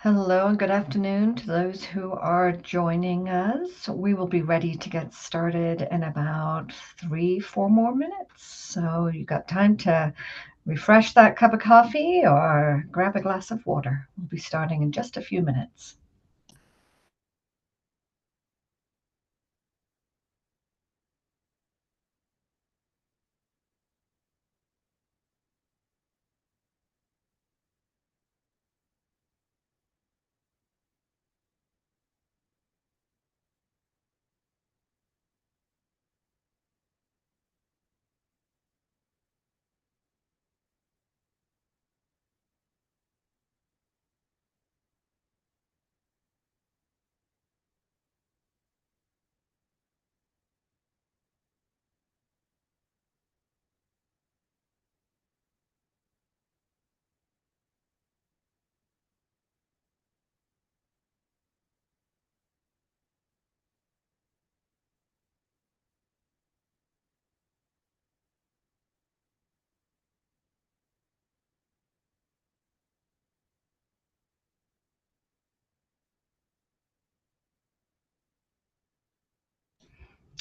Hello and good afternoon to those who are joining us. We will be ready to get started in about 3, 4 more minutes. So you got time to refresh that cup of coffee or grab a glass of water. We'll be starting in just a few minutes.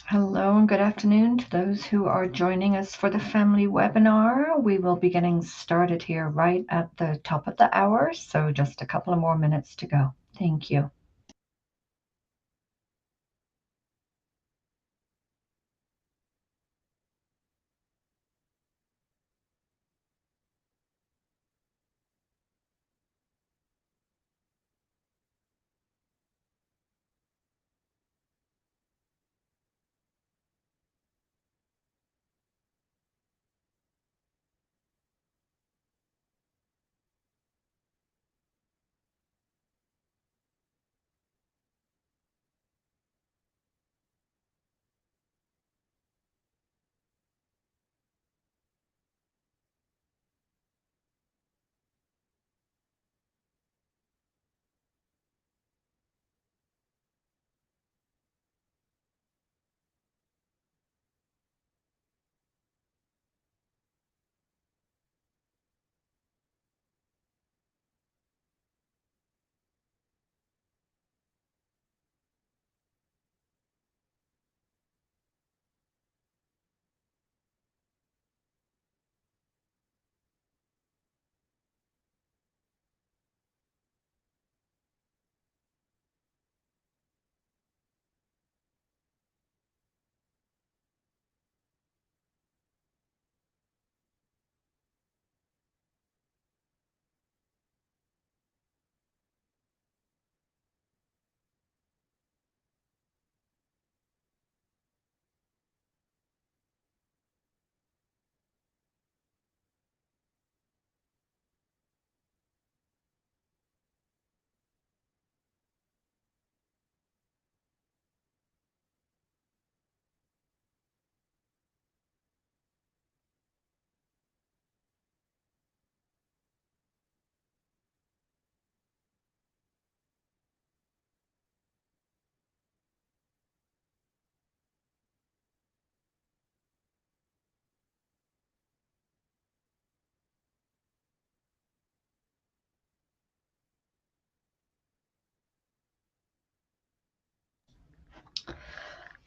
Hello and good afternoon to those who are joining us for the family webinar. We will be getting started here right at the top of the hour, so just a couple of more minutes to go. Thank you.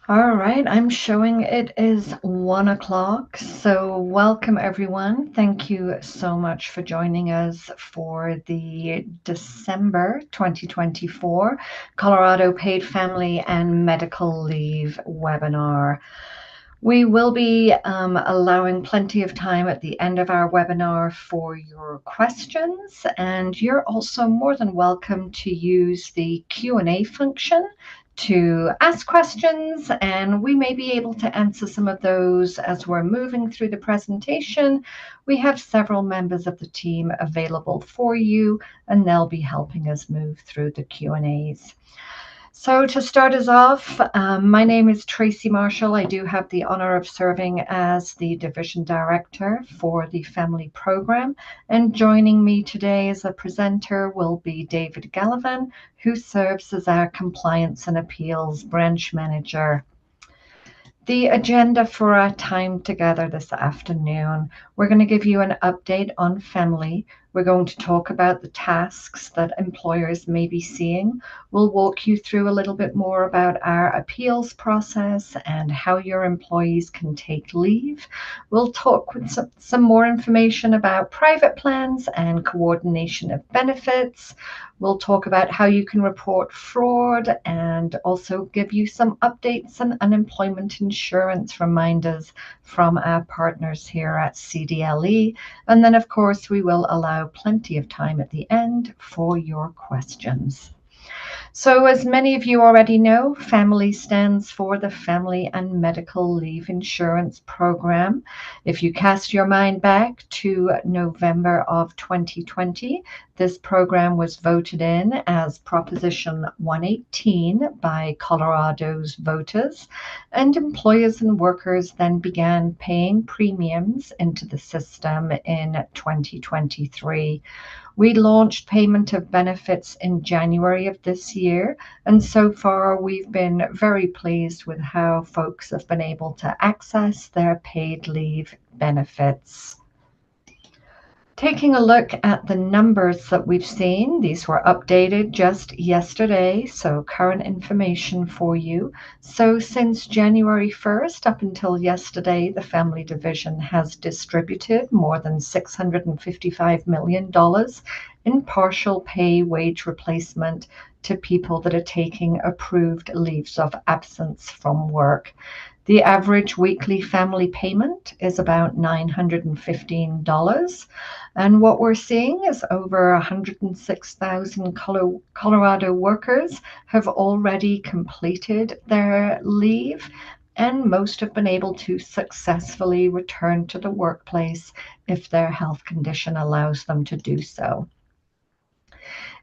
All right, I'm showing it is 1 o'clock. So, welcome everyone. Thank you so much for joining us for the December 2024 Colorado Paid Family and Medical Leave webinar. We will be allowing plenty of time at the end of our webinar for your questions, and you're also more than welcome to use the Q&A function to ask questions, and we may be able to answer some of those as we're moving through the presentation. We have several members of the team available for you, and they'll be helping us move through the Q&As. So to start us off, my name is Tracy Marshall. I do have the honor of serving as the Division Director for the Family Program. And joining me today as a presenter will be David Gallivan, who serves as our Compliance and Appeals Branch Manager. The agenda for our time together this afternoon, we're going to give you an update on FAMLI. We're going to talk about the tasks that employers may be seeing. We'll walk you through a little bit more about our appeals process and how your employees can take leave. We'll talk with some more information about private plans and coordination of benefits. We'll talk about how you can report fraud and also give you some updates and unemployment insurance reminders from our partners here at CDLE. And then, of course, we will allow plenty of time at the end for your questions. So, as many of you already know, FAMLI stands for the Family and Medical Leave Insurance Program. If you cast your mind back to November of 2020, this program was voted in as Proposition 118 by Colorado's voters, and employers and workers then began paying premiums into the system in 2023. We launched payment of benefits in January of this year, and so far we've been very pleased with how folks have been able to access their paid leave benefits. Taking a look at the numbers that we've seen, these were updated just yesterday, so current information for you. So since January 1st up until yesterday, the FAMLI division has distributed more than $655 million in partial pay wage replacement to people that are taking approved leaves of absence from work. The average weekly family payment is about $915. And what we're seeing is over 106,000 Colorado workers have already completed their leave, and most have been able to successfully return to the workplace if their health condition allows them to do so.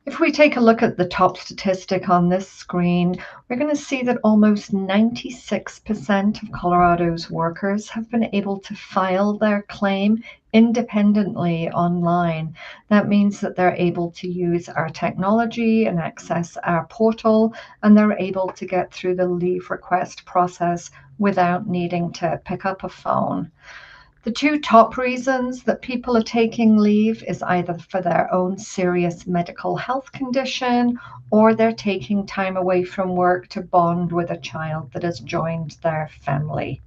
If we take a look at the top statistic on this screen, we're going to see that almost 96% of Colorado's workers have been able to file their claim independently online. That means that they're able to use our technology and access our portal, and they're able to get through the leave request process without needing to pick up a phone. The two top reasons that people are taking leave is either for their own serious medical health condition, or they're taking time away from work to bond with a child that has joined their family.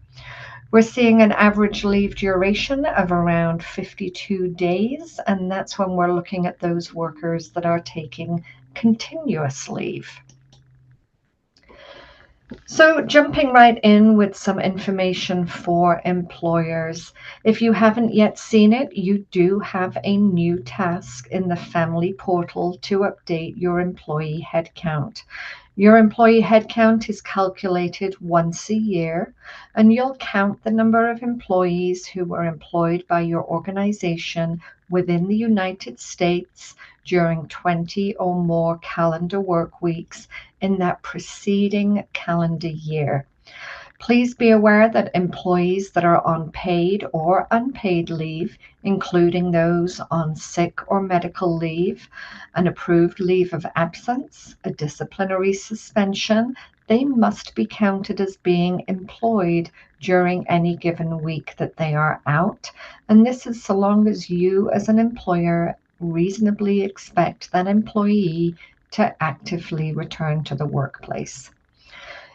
We're seeing an average leave duration of around 52 days, and that's when we're looking at those workers that are taking continuous leave. So jumping right in with some information for employers. If you haven't yet seen it, you do have a new task in the FAMLI portal to update your employee headcount. Your employee headcount is calculated once a year, and you'll count the number of employees who were employed by your organization within the United States during 20 or more calendar work weeks in that preceding calendar year. Please be aware that employees that are on paid or unpaid leave, including those on sick or medical leave, an approved leave of absence, a disciplinary suspension, they must be counted as being employed during any given week that they are out. And this is so long as you as an employer reasonably expect that employee to actively return to the workplace.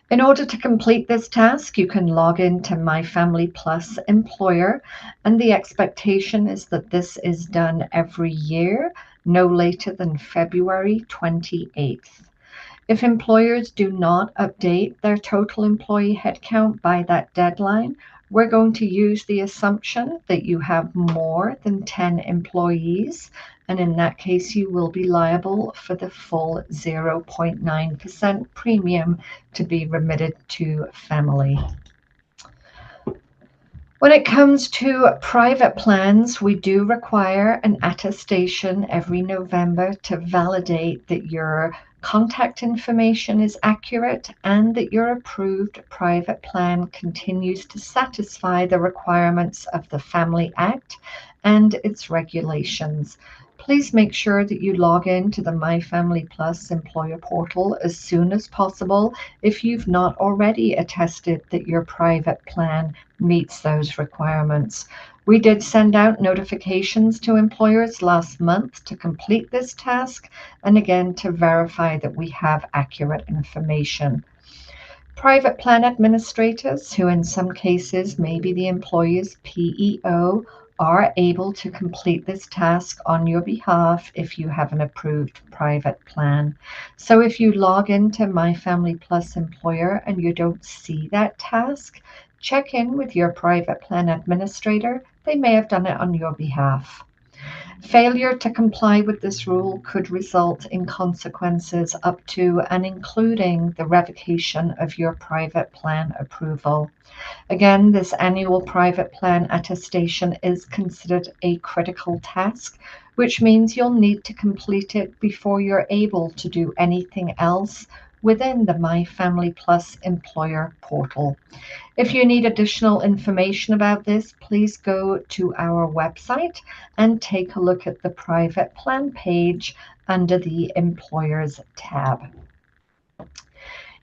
In order to complete this task, you can log into My FAMLI Plus Employer, and the expectation is that this is done every year, no later than February 28th. If employers do not update their total employee headcount by that deadline, we're going to use the assumption that you have more than 10 employees, and in that case, you will be liable for the full 0.9% premium to be remitted to FAMLI. When it comes to private plans, we do require an attestation every November to validate that your contact information is accurate and that your approved private plan continues to satisfy the requirements of the FAMLI Act and its regulations. Please make sure that you log in to the My Family Plus employer portal as soon as possible if you've not already attested that your private plan meets those requirements. We did send out notifications to employers last month to complete this task and again to verify that we have accurate information. Private plan administrators, who in some cases may be the employee's PEO, are able to complete this task on your behalf if you have an approved private plan. So if you log into My Family Plus Employer and you don't see that task, check in with your private plan administrator. They may have done it on your behalf. Failure to comply with this rule could result in consequences up to and including the revocation of your private plan approval. Again, this annual private plan attestation is considered a critical task, which means you'll need to complete it before you're able to do anything else within the My Family Plus employer portal. If you need additional information about this, please go to our website and take a look at the private plan page under the Employers tab.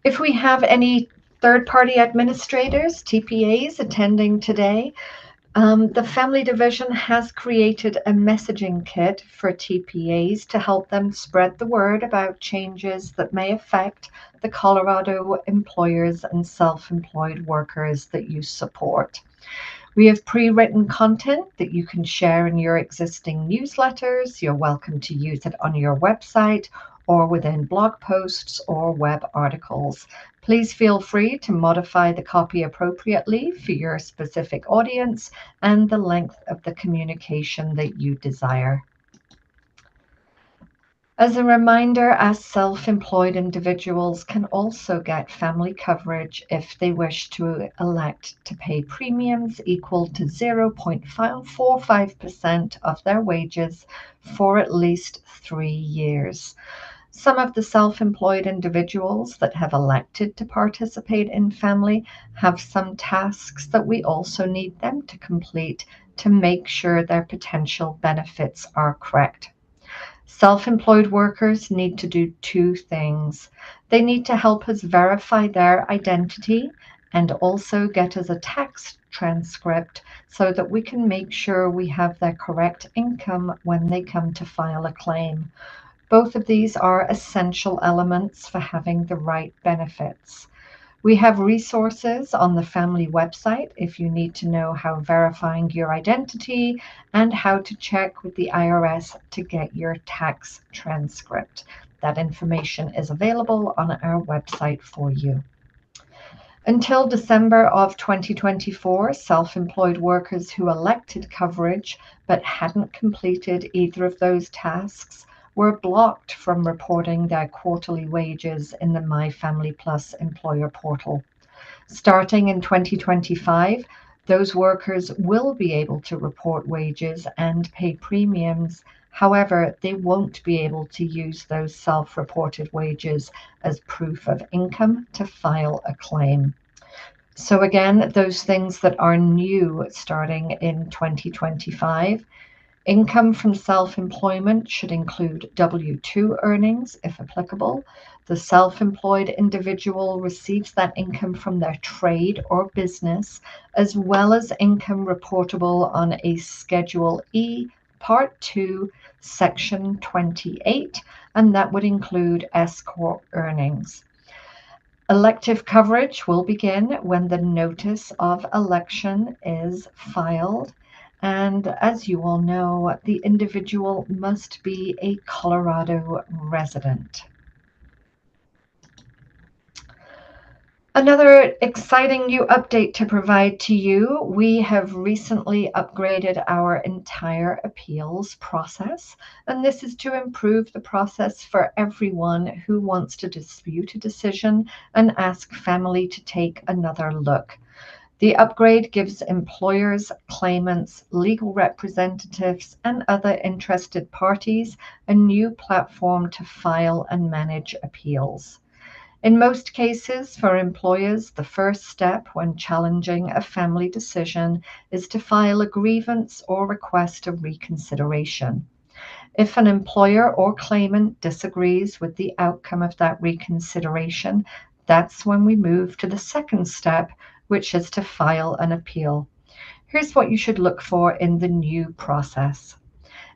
If we have any third-party administrators, TPAs, attending today, the Family Division has created a messaging kit for TPAs to help them spread the word about changes that may affect the Colorado employers and self-employed workers that you support. We have pre-written content that you can share in your existing newsletters. You're welcome to use it on your website or within blog posts or web articles. Please feel free to modify the copy appropriately for your specific audience and the length of the communication that you desire. As a reminder, as self-employed individuals can also get family coverage if they wish to elect to pay premiums equal to 0.45% of their wages for at least 3 years. Some of the self-employed individuals that have elected to participate in family have some tasks that we also need them to complete to make sure their potential benefits are correct. Self-employed workers need to do two things. They need to help us verify their identity and also get us a tax transcript so that we can make sure we have their correct income when they come to file a claim. Both of these are essential elements for having the right benefits. We have resources on the family website if you need to know how verifying your identity and how to check with the IRS to get your tax transcript. That information is available on our website for you. Until December of 2024, self-employed workers who elected coverage but hadn't completed either of those tasks were blocked from reporting their quarterly wages in the My Family Plus employer portal. Starting in 2025, those workers will be able to report wages and pay premiums. However, they won't be able to use those self-reported wages as proof of income to file a claim. So again, those things that are new starting in 2025. Income from self-employment should include W-2 earnings, if applicable. The self-employed individual receives that income from their trade or business, as well as income reportable on a Schedule E, Part 2, Section 28, and that would include S-Corp earnings. Elective coverage will begin when the notice of election is filed. And as you all know, the individual must be a Colorado resident. Another exciting new update to provide to you, we have recently upgraded our entire appeals process, and this is to improve the process for everyone who wants to dispute a decision and ask family to take another look. The upgrade gives employers, claimants, legal representatives, and other interested parties a new platform to file and manage appeals. In most cases, for employers, the first step when challenging a family decision is to file a grievance or request a reconsideration. If an employer or claimant disagrees with the outcome of that reconsideration, that's when we move to the second step, which is to file an appeal. Here's what you should look for in the new process.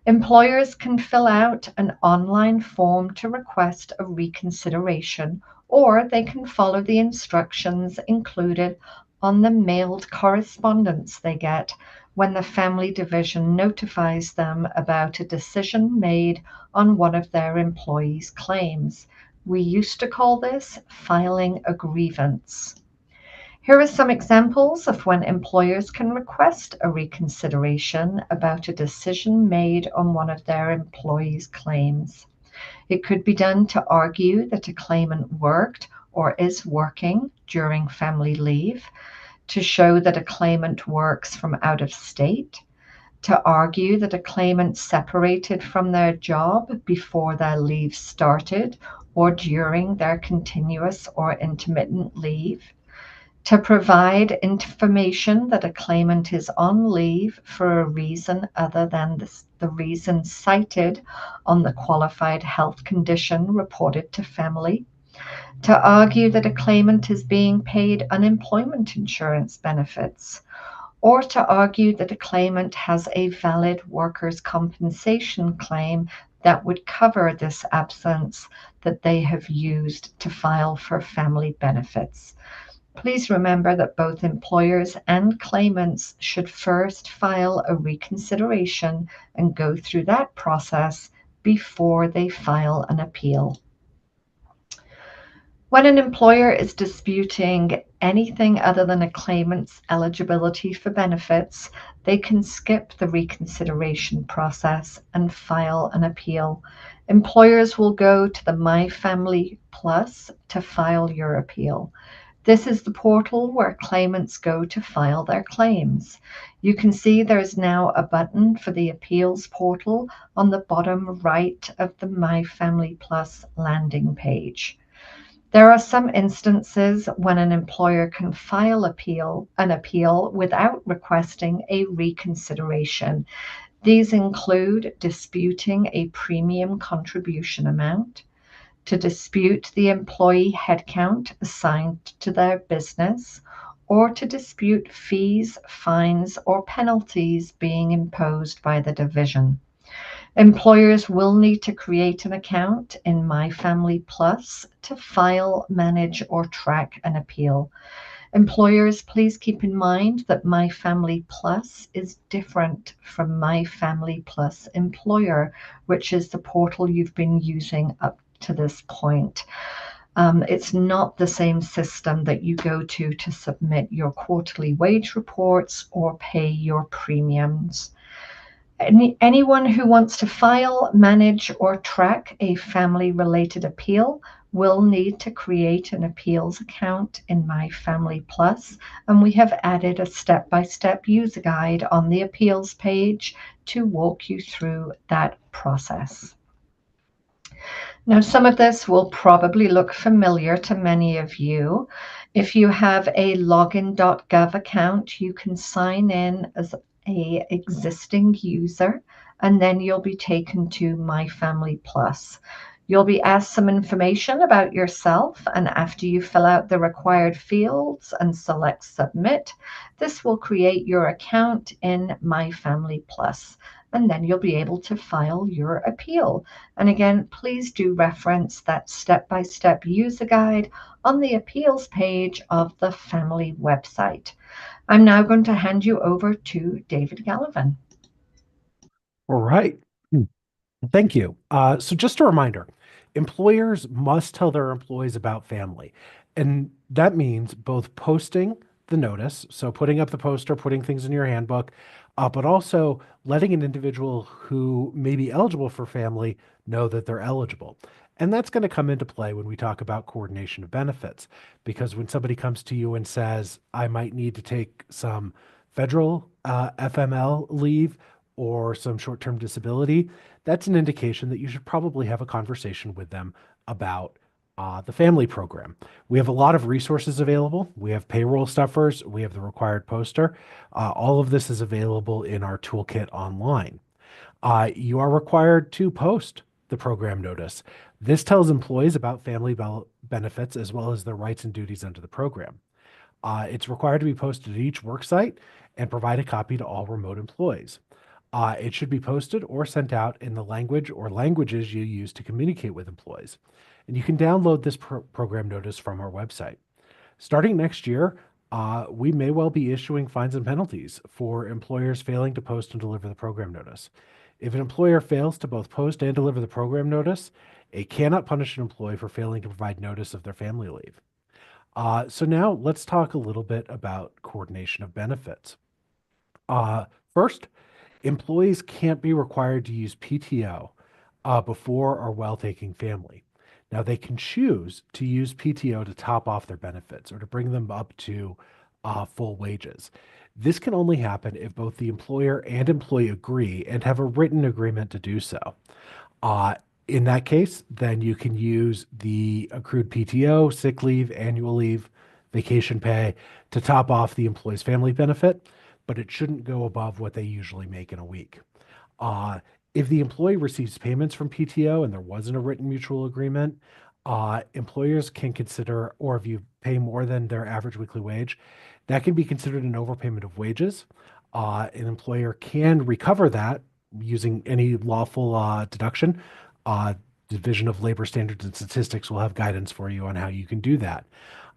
Employers can fill out an online form to request a reconsideration, or they can follow the instructions included on the mailed correspondence they get when the family division notifies them about a decision made on one of their employees' claims. We used to call this filing a grievance. Here are some examples of when employers can request a reconsideration about a decision made on one of their employees' claims. It could be done to argue that a claimant worked or is working during family leave, to show that a claimant works from out of state, to argue that a claimant separated from their job before their leave started or during their continuous or intermittent leave, to provide information that a claimant is on leave for a reason other than the reason cited on the qualified health condition reported to FAMLI, to argue that a claimant is being paid unemployment insurance benefits, or to argue that a claimant has a valid workers' compensation claim that would cover this absence that they have used to file for family benefits. Please remember that both employers and claimants should first file a reconsideration and go through that process before they file an appeal. When an employer is disputing anything other than a claimant's eligibility for benefits, they can skip the reconsideration process and file an appeal. Employers will go to the My Family Plus to file your appeal. This is the portal where claimants go to file their claims. You can see there's now a button for the appeals portal on the bottom right of the My Family Plus landing page. There are some instances when an employer can file an appeal without requesting a reconsideration. These include disputing a premium contribution amount, to dispute the employee headcount assigned to their business, or to dispute fees, fines, or penalties being imposed by the division. Employers will need to create an account in My Family Plus to file, manage, or track an appeal. Employers, please keep in mind that My Family Plus is different from My Family Plus Employer, which is the portal you've been using up to this point. It's not the same system that you go to submit your quarterly wage reports or pay your premiums. Anyone who wants to file, manage, or track a family-related appeal will need to create an appeals account in My Family Plus, and we have added a step-by-step user guide on the appeals page to walk you through that process. Now, some of this will probably look familiar to many of you. If you have a login.gov account, you can sign in as a existing user, and then you'll be taken to My Family Plus. You'll be asked some information about yourself, and after you fill out the required fields and select submit, this will create your account in My Family Plus, and then you'll be able to file your appeal. And again, please do reference that step-by-step user guide on the appeals page of the FAMLI website. I'm now going to hand you over to David Gallivan. All right. Thank you. So just a reminder, employers must tell their employees about family. And that means both posting the notice, so putting up the poster, putting things in your handbook, but also letting an individual who may be eligible for family know that they're eligible. And that's going to come into play when we talk about coordination of benefits, because when somebody comes to you and says, I might need to take some federal FML leave or some short-term disability, that's an indication that you should probably have a conversation with them about the family program. We have a lot of resources available. We have payroll stuffers. We have the required poster. All of this is available in our toolkit online. You are required to post the program notice. This tells employees about benefits as well as their rights and duties under the program. It's required to be posted at each work site and provide a copy to all remote employees. It should be posted or sent out in the language or languages you use to communicate with employees. And you can download this program notice from our website. Starting next year, we may well be issuing fines and penalties for employers failing to post and deliver the program notice. If an employer fails to both post and deliver the program notice, it cannot punish an employee for failing to provide notice of their family leave. So now let's talk a little bit about coordination of benefits. First, employees can't be required to use PTO before or while taking family. Now, they can choose to use PTO to top off their benefits or to bring them up to full wages. This can only happen if both the employer and employee agree and have a written agreement to do so. Uh, in that case, then you can use the accrued PTO, sick leave, annual leave, vacation pay to top off the employee's family benefit, but it shouldn't go above what they usually make in a week. Uh, if the employee receives payments from PTO and there wasn't a written mutual agreement, employers can consider, or if you pay more than their average weekly wage, that can be considered an overpayment of wages. An employer can recover that using any lawful deduction. Uh, Division of Labor Standards and Statistics will have guidance for you on how you can do that.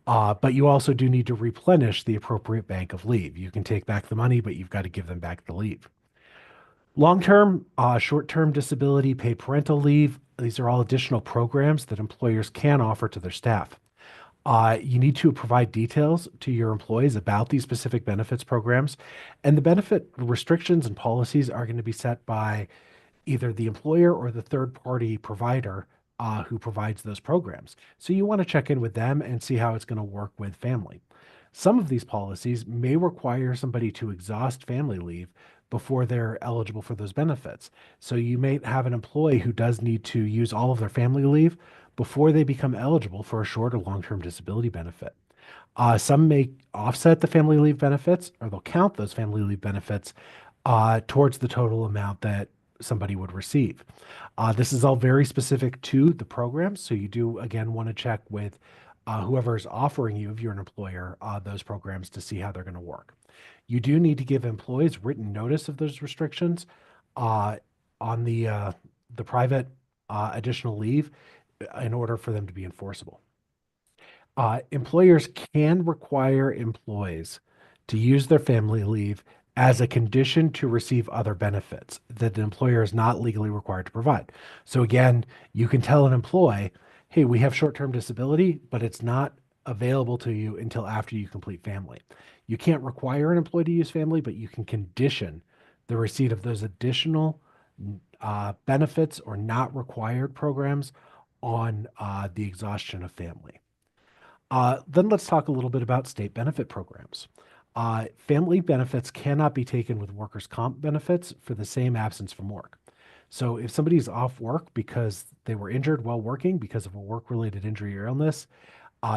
But you also do need to replenish the appropriate bank of leave. You can take back the money, but you've got to give them back the leave. Long-term, short-term disability, paid parental leave, these are all additional programs that employers can offer to their staff. You need to provide details to your employees about these specific benefits programs, and the benefit restrictions and policies are going to be set by either the employer or the third-party provider who provides those programs. So you want to check in with them and see how it's going to work with family. Some of these policies may require somebody to exhaust family leave before they're eligible for those benefits. So you may have an employee who does need to use all of their family leave before they become eligible for a short or long-term disability benefit. Some may offset the family leave benefits, or they'll count those family leave benefits towards the total amount that somebody would receive. This is all very specific to the program, so you do, again, want to check with whoever is offering you, if you're an employer, those programs to see how they're going to work. You do need to give employees written notice of those restrictions uh, on the private additional leave in order for them to be enforceable. Employers can require employees to use their family leave as a condition to receive other benefits that the employer is not legally required to provide. So again, you can tell an employee, hey, we have short-term disability, but it's not available to you until after you complete family. You can't require an employee to use family, but you can condition the receipt of those additional benefits or not required programs on the exhaustion of family. Then let's talk a little bit about state benefit programs. Family benefits cannot be taken with workers' comp benefits for the same absence from work. So if somebody's off work because they were injured while working because of a work-related injury or illness,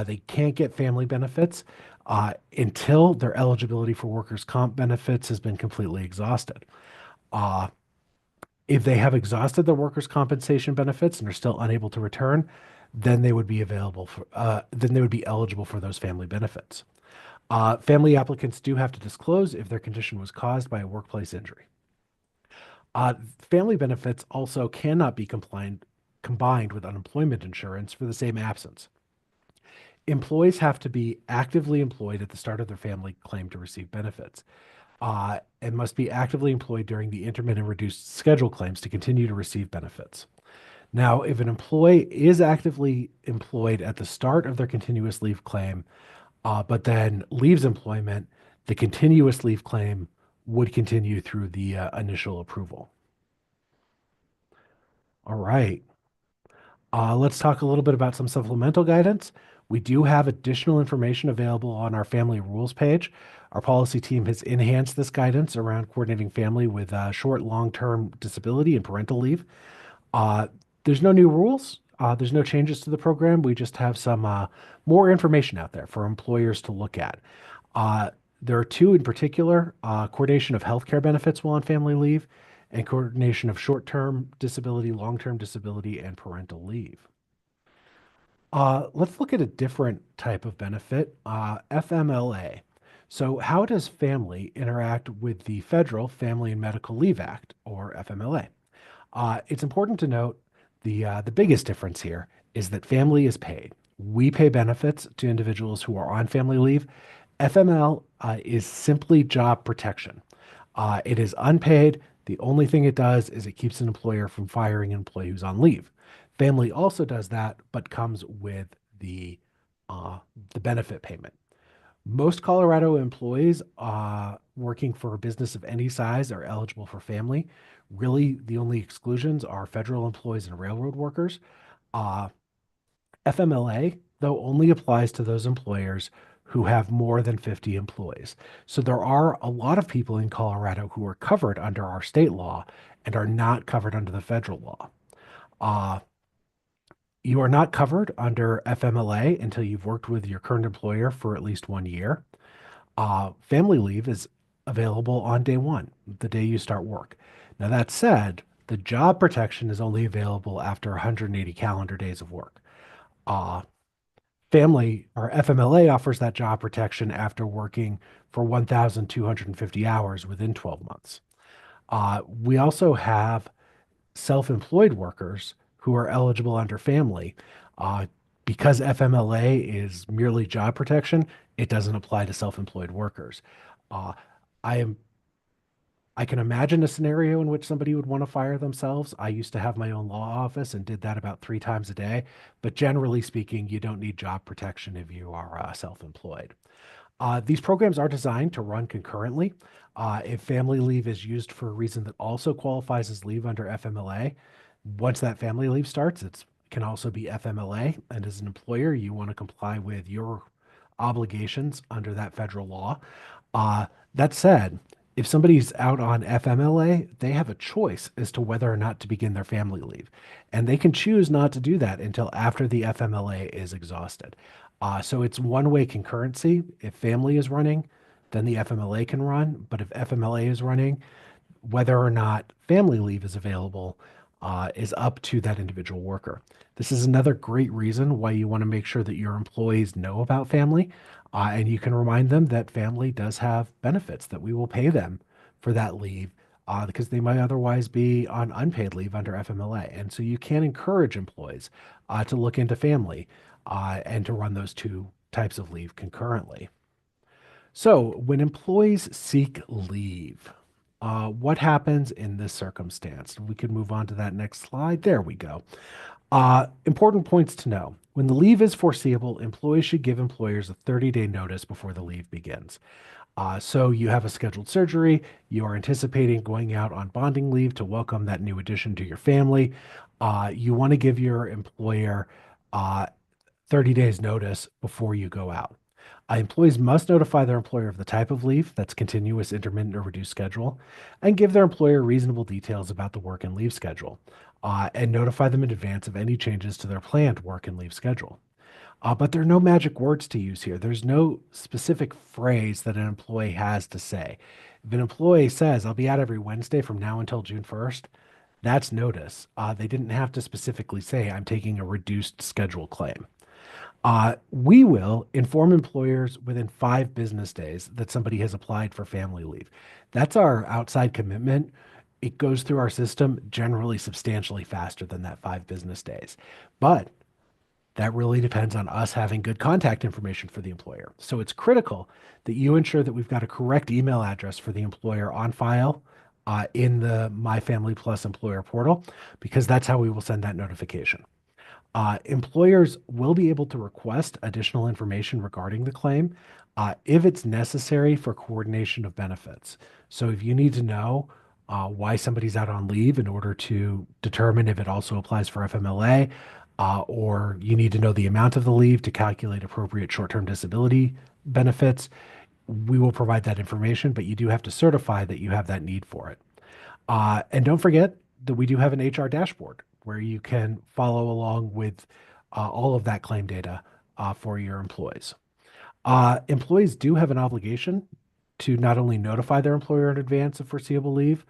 they can't get family benefits until their eligibility for workers' comp benefits has been completely exhausted. Uh, if they have exhausted their workers' compensation benefits and are still unable to return, then they would be then they would be eligible for those family benefits. Family applicants do have to disclose if their condition was caused by a workplace injury. Family benefits also cannot be combined with unemployment insurance for the same absence. Employees have to be actively employed at the start of their family claim to receive benefits, and must be actively employed during the intermittent reduced schedule claims to continue to receive benefits. Now, if an employee is actively employed at the start of their continuous leave claim, but then leaves employment, the continuous leave claim would continue through the initial approval. All right. Let's talk a little bit about some supplemental guidance. We do have additional information available on our family rules page. Our policy team has enhanced this guidance around coordinating family with short, long-term disability and parental leave. Uh, there's no new rules. There's no changes to the program. We just have some more information out there for employers to look at. There are two in particular, coordination of healthcare benefits while on family leave and coordination of short-term disability, long-term disability, and parental leave. Let's look at a different type of benefit, FMLA. So, how does family interact with the Federal Family and Medical Leave Act, or FMLA? It's important to note the biggest difference here is that family is paid. We pay benefits to individuals who are on family leave. FML is simply job protection. It is unpaid. The only thing it does is it keeps an employer from firing an employee who's on leave. Family also does that, but comes with the uh, the benefit payment. Most Colorado employees working for a business of any size are eligible for family. Really, the only exclusions are federal employees and railroad workers. Uh, FMLA, though, only applies to those employers who have more than 50 employees. So there are a lot of people in Colorado who are covered under our state law and are not covered under the federal law. Uh, you are not covered under FMLA until you've worked with your current employer for at least 1 year. Family leave is available on day one, the day you start work. Now, that said, the job protection is only available after 180 calendar days of work. Uh, Family or FMLA offers that job protection after working for 1,250 hours within 12 months. We also have self-employed workers who are eligible under family. Uh, because FMLA is merely job protection, it doesn't apply to self-employed workers. Uh, I am I can imagine a scenario in which somebody would want to fire themselves. I used to have my own law office and did that about 3 times a day. But generally speaking, you don't need job protection if you are self-employed. These programs are designed to run concurrently. If family leave is used for a reason that also qualifies as leave under FMLA, once that family leave starts, it can also be FMLA. And as an employer, you want to comply with your obligations under that federal law. That said, if somebody's out on FMLA, they have a choice as to whether or not to begin their family leave. And they can choose not to do that until after the FMLA is exhausted. So it's one-way concurrency. If family is running, then the FMLA can run. But if FMLA is running, whether or not family leave is available is up to that individual worker. This is another great reason why you want to make sure that your employees know about family, and you can remind them that family does have benefits that we will pay them for that leave because they might otherwise be on unpaid leave under FMLA. And so you can encourage employees to look into family and to run those two types of leave concurrently. So, when employees seek leave, what happens in this circumstance? We could move on to that next slide. There we go. Important points to know. When the leave is foreseeable, employees should give employers a 30-day notice before the leave begins. So you have a scheduled surgery, you are anticipating going out on bonding leave to welcome that new addition to your family. You want to give your employer uh, 30 days notice before you go out. Employees must notify their employer of the type of leave, that's continuous, intermittent, or reduced schedule, and give their employer reasonable details about the work and leave schedule, and notify them in advance of any changes to their planned work and leave schedule. But there are no magic words to use here. There's no specific phrase that an employee has to say. If an employee says, I'll be out every Wednesday from now until June 1st, that's notice. They didn't have to specifically say, I'm taking a reduced schedule claim. We will inform employers within 5 business days that somebody has applied for family leave. That's our outside commitment. It goes through our system generally substantially faster than that 5 business days. But that really depends on us having good contact information for the employer. So it's critical that you ensure that we've got a correct email address for the employer on file in the My Family Plus employer portal, because that's how we will send that notification. Employers will be able to request additional information regarding the claim if it's necessary for coordination of benefits. So if you need to know why somebody's out on leave in order to determine if it also applies for FMLA, or you need to know the amount of the leave to calculate appropriate short-term disability benefits, we will provide that information, but you do have to certify that you have that need for it. And don't forget that we do have an HR dashboard where you can follow along with all of that claim data for your employees. Employees do have an obligation to not only notify their employer in advance of foreseeable leave,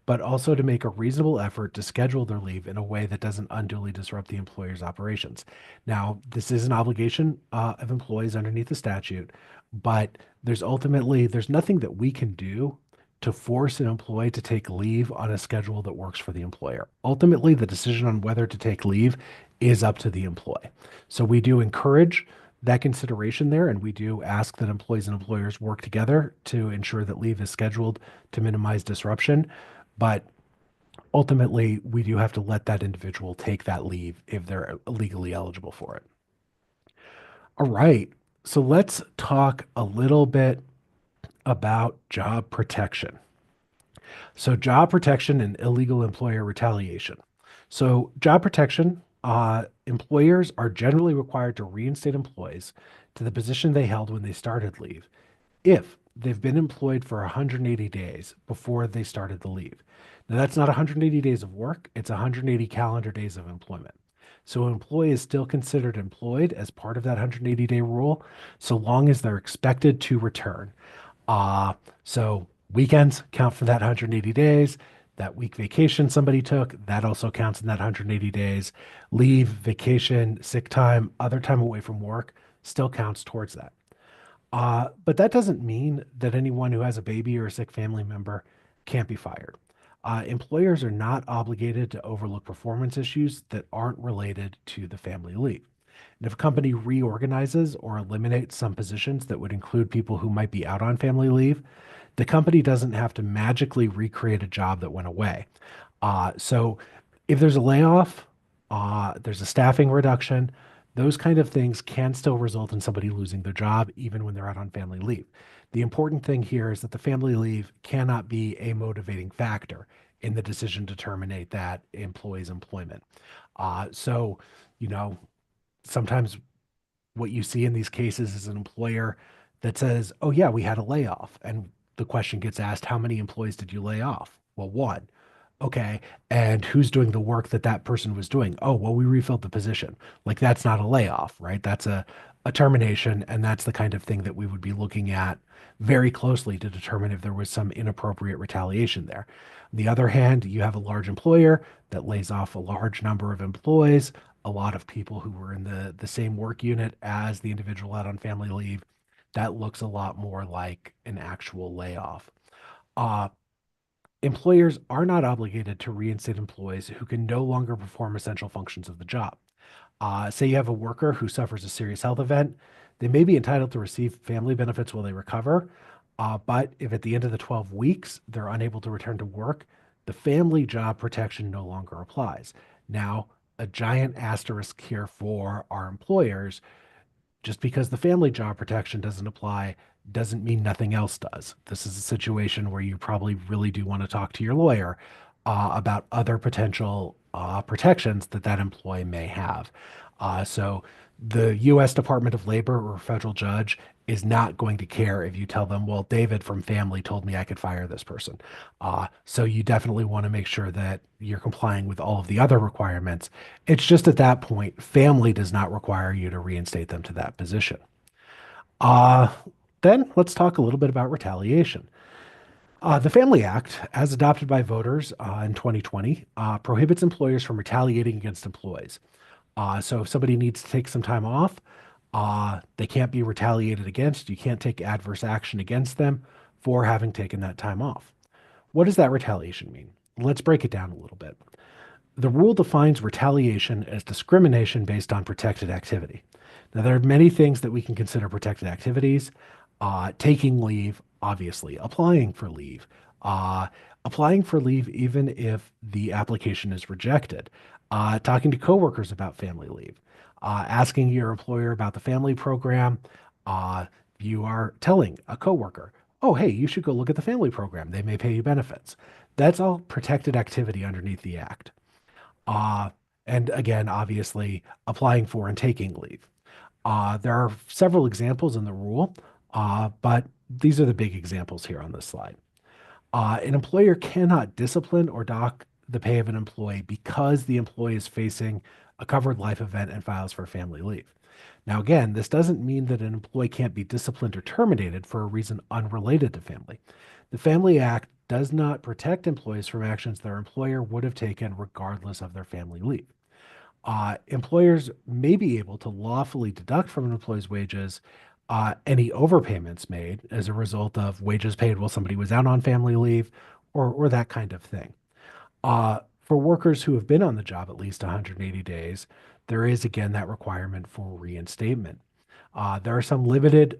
but also to make a reasonable effort to schedule their leave in a way that doesn't unduly disrupt the employer's operations. Now, this is an obligation of employees underneath the statute, but there's nothing that we can do to force an employee to take leave on a schedule that works for the employer. Ultimately, the decision on whether to take leave is up to the employee. So we do encourage that consideration there, and we do ask that employees and employers work together to ensure that leave is scheduled to minimize disruption. But ultimately, we do have to let that individual take that leave if they're legally eligible for it. All right. So let's talk a little bit about job protection. So, job protection and illegal employer retaliation. So, job protection, employers are generally required to reinstate employees to the position they held when they started leave if they've been employed for 180 days before they started the leave. Now, that's not 180 days of work, it's 180 calendar days of employment. So, an employee is still considered employed as part of that 180-day rule, so long as they're expected to return. Uh, so weekends count for that 180 days. That week vacation somebody took, that also counts in that 180 days. Leave, vacation, sick time, other time away from work still counts towards that. But that doesn't mean that anyone who has a baby or a sick family member can't be fired. Employers are not obligated to overlook performance issues that aren't related to the family leave. And if a company reorganizes or eliminates some positions that would include people who might be out on family leave, the company doesn't have to magically recreate a job that went away. So if there's a layoff, there's a staffing reduction, those kind of things can still result in somebody losing their job even when they're out on family leave. The important thing here is that the family leave cannot be a motivating factor in the decision to terminate that employee's employment. So, you know, sometimes what you see in these cases is an employer that says, "Oh, yeah, we had a layoff." And the question gets asked, "How many employees did you lay off?" Well, one. Okay. And who's doing the work that that person was doing? Oh, well, we refilled the position. Like that's not a layoff, right? That's a termination. And that's the kind of thing that we would be looking at very closely to determine if there was some inappropriate retaliation there. On the other hand, you have a large employer that lays off a large number of employees, a lot of people who were in the same work unit as the individual out on family leave. That looks a lot more like an actual layoff. Uh, Employers are not obligated to reinstate employees who can no longer perform essential functions of the job. Say you have a worker who suffers a serious health event, they may be entitled to receive family benefits while they recover. But if at the end of the 12 weeks they're unable to return to work, the family job protection no longer applies. Now, a giant asterisk here for our employers. Just because the family job protection doesn't apply doesn't mean nothing else does. This is a situation where you probably really do want to talk to your lawyer about other potential protections that that employee may have. So the U.S. Department of Labor or a federal judge is not going to care if you tell them, well, David from family told me I could fire this person. So you definitely want to make sure that you're complying with all of the other requirements. It's just at that point, family does not require you to reinstate them to that position. Uh, then let's talk a little bit about retaliation. The Family Act, as adopted by voters in 2020, prohibits employers from retaliating against employees. So if somebody needs to take some time off, they can't be retaliated against. You can't take adverse action against them for having taken that time off. What does that retaliation mean? Let's break it down a little bit. The rule defines retaliation as discrimination based on protected activity. Now, there are many things that we can consider protected activities. Taking leave, obviously, uh, applying for leave even if the application is rejected, talking to coworkers about family leave, asking your employer about the family program. Uh, you are telling a coworker, "Oh, hey, you should go look at the family program. They may pay you benefits." That's all protected activity underneath the act. Uh, and again, obviously, applying for and taking leave. There are several examples in the rule, but these are the big examples here on this slide. An employer cannot discipline or dock the pay of an employee because the employee is facing a covered life event and files for family leave. Now, again, this doesn't mean that an employee can't be disciplined or terminated for a reason unrelated to family. The Family Act does not protect employees from actions their employer would have taken regardless of their family leave. Employers may be able to lawfully deduct from an employee's wages any overpayments made as a result of wages paid while somebody was out on family leave or that kind of thing. For workers who have been on the job at least 180 days, there is again that requirement for reinstatement. There are some limited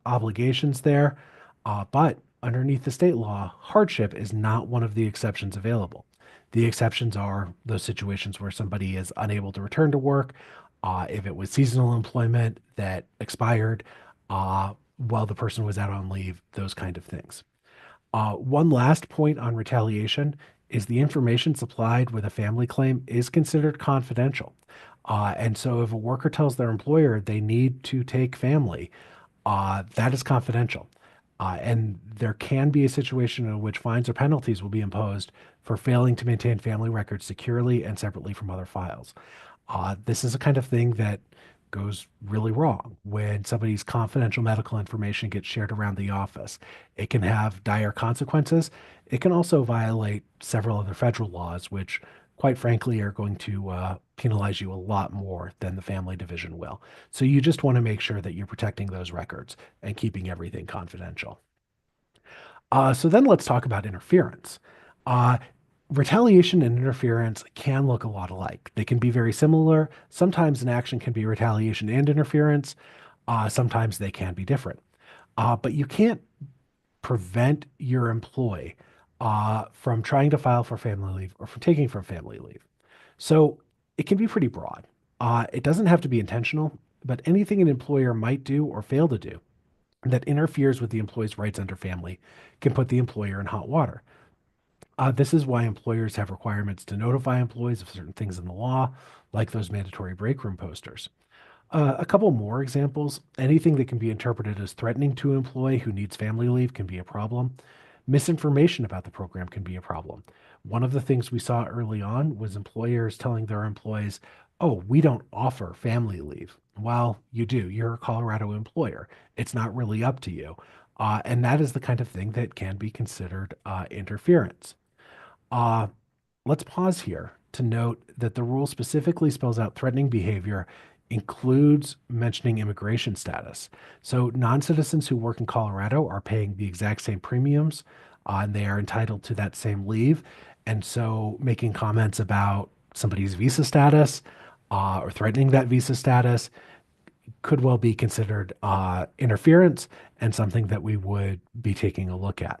obligations there, but underneath the state law, hardship is not one of the exceptions available. The exceptions are those situations where somebody is unable to return to work, if it was seasonal employment that expired while the person was out on leave, those kind of things. One last point on retaliation is the information supplied with a family claim is considered confidential. And so if a worker tells their employer they need to take family, that is confidential. And there can be a situation in which fines or penalties will be imposed for failing to maintain family records securely and separately from other files. This is a kind of thing that goes really wrong when somebody's confidential medical information gets shared around the office. It can have dire consequences. It can also violate several other federal laws, which, quite frankly, are going to penalize you a lot more than the family division will. So you just want to make sure that you're protecting those records and keeping everything confidential. So then let's talk about interference. Uh, Retaliation and interference can look a lot alike. They can be very similar. Sometimes an action can be retaliation and interference. Sometimes they can be different. But you can't prevent your employee from trying to file for family leave or from taking from family leave. So it can be pretty broad. It doesn't have to be intentional, but anything an employer might do or fail to do that interferes with the employee's rights under family can put the employer in hot water. This is why employers have requirements to notify employees of certain things in the law, like those mandatory break room posters. A couple more examples. Anything that can be interpreted as threatening to an employee who needs family leave can be a problem. Misinformation about the program can be a problem. One of the things we saw early on was employers telling their employees, oh, we don't offer family leave. Well, you do. You're a Colorado employer. It's not really up to you. And that is the kind of thing that can be considered interference. Uh, let's pause here to note that the rule specifically spells out threatening behavior includes mentioning immigration status. So non-citizens who work in Colorado are paying the exact same premiums, and they are entitled to that same leave. And so making comments about somebody's visa status or threatening that visa status could well be considered interference and something that we would be taking a look at.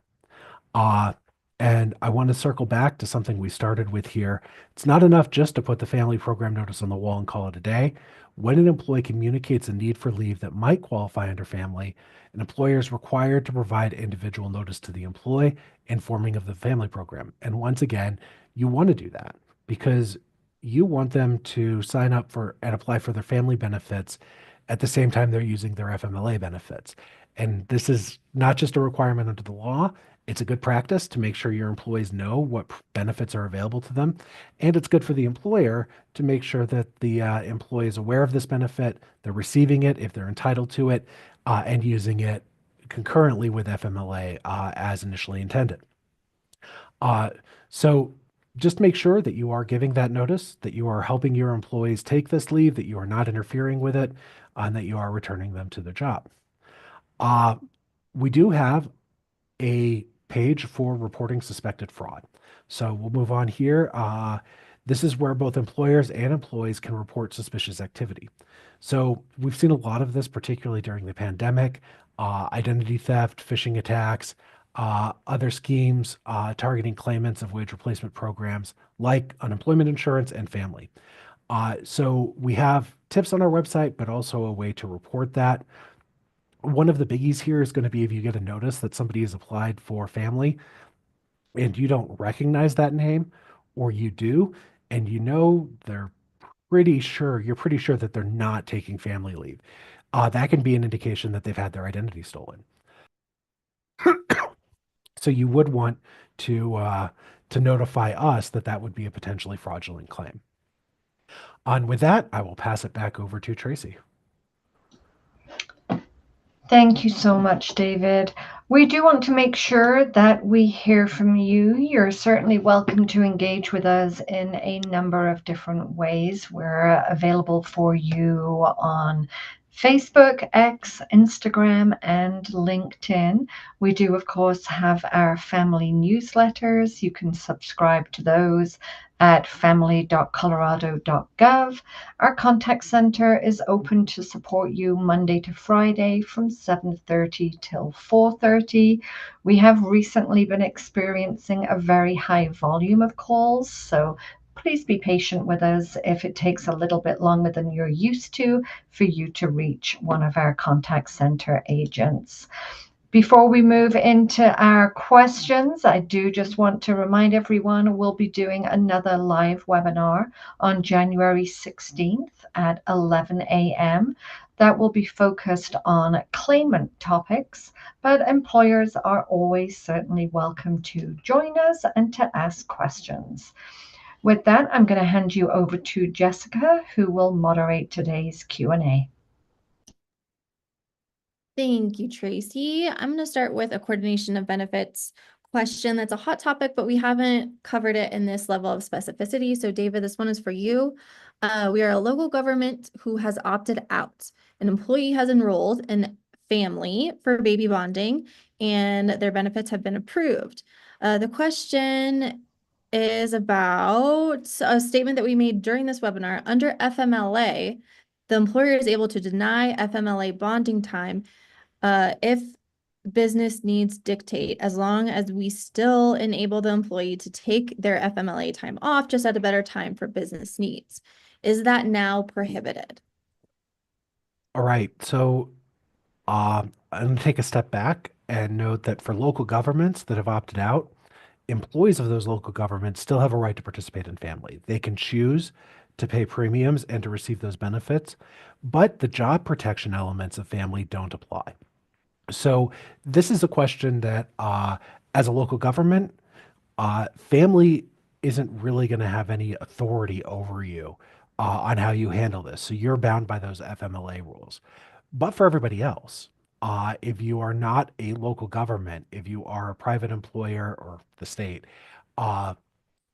Uh, and I want to circle back to something we started with here. It's not enough just to put the family program notice on the wall and call it a day. When an employee communicates a need for leave that might qualify under family, an employer is required to provide individual notice to the employee informing of the family program. And once again, you want to do that because you want them to sign up for and apply for their family benefits at the same time they're using their FMLA benefits. And this is not just a requirement under the law, it's a good practice to make sure your employees know what benefits are available to them. And it's good for the employer to make sure that the employee is aware of this benefit, they're receiving it if they're entitled to it, and using it concurrently with FMLA as initially intended. Uh, so just make sure that you are giving that notice, that you are helping your employees take this leave, that you are not interfering with it, and that you are returning them to their job. Uh, we do have a page for reporting suspected fraud. So we'll move on here. This is where both employers and employees can report suspicious activity. So we've seen a lot of this, particularly during the pandemic, identity theft, phishing attacks, other schemes targeting claimants of wage replacement programs like unemployment insurance and family. So we have tips on our website, but also a way to report that. One of the biggies here is going to be if you get a notice that somebody has applied for family and you don't recognize that name, or you do, and you know you're pretty sure that they're not taking family leave. That can be an indication that they've had their identity stolen. So you would want to notify us that that would be a potentially fraudulent claim. And with that, I will pass it back over to Tracy. Thank you so much, David. We do want to make sure that we hear from you. You're certainly welcome to engage with us in a number of different ways. We're available for you on Facebook, X, Instagram, and LinkedIn. We do, of course, have our family newsletters. You can subscribe to those at family.colorado.gov. Our contact center is open to support you Monday to Friday from 7:30 till 4:30. We have recently been experiencing a very high volume of calls, so please be patient with us if it takes a little bit longer than you're used to for you to reach one of our contact center agents. Before we move into our questions, I do just want to remind everyone we'll be doing another live webinar on January 16th at 11 a.m. That will be focused on claimant topics, but employers are always certainly welcome to join us and to ask questions. With that, I'm going to hand you over to Jessica, who will moderate today's Q&A. Thank you, Tracy. I'm going to start with a coordination of benefits question. That's a hot topic, but we haven't covered it in this level of specificity. So David, this one is for you. We are a local government who has opted out. An employee has enrolled in FAMLI for baby bonding, and their benefits have been approved. The question is about a statement that we made during this webinar. Under FMLA, the employer is able to deny FMLA bonding time if business needs dictate, as long as we still enable the employee to take their FMLA time off just at a better time for business needs. Is that now prohibited? All right. So I'm going to take a step back and note that for local governments that have opted out, employees of those local governments still have a right to participate in family. They can choose to pay premiums and to receive those benefits, but the job protection elements of family don't apply. So this is a question that, as a local government, family isn't really going to have any authority over you on how you handle this. So you're bound by those FMLA rules. But for everybody else, if you are not a local government, if you are a private employer or the state, uh,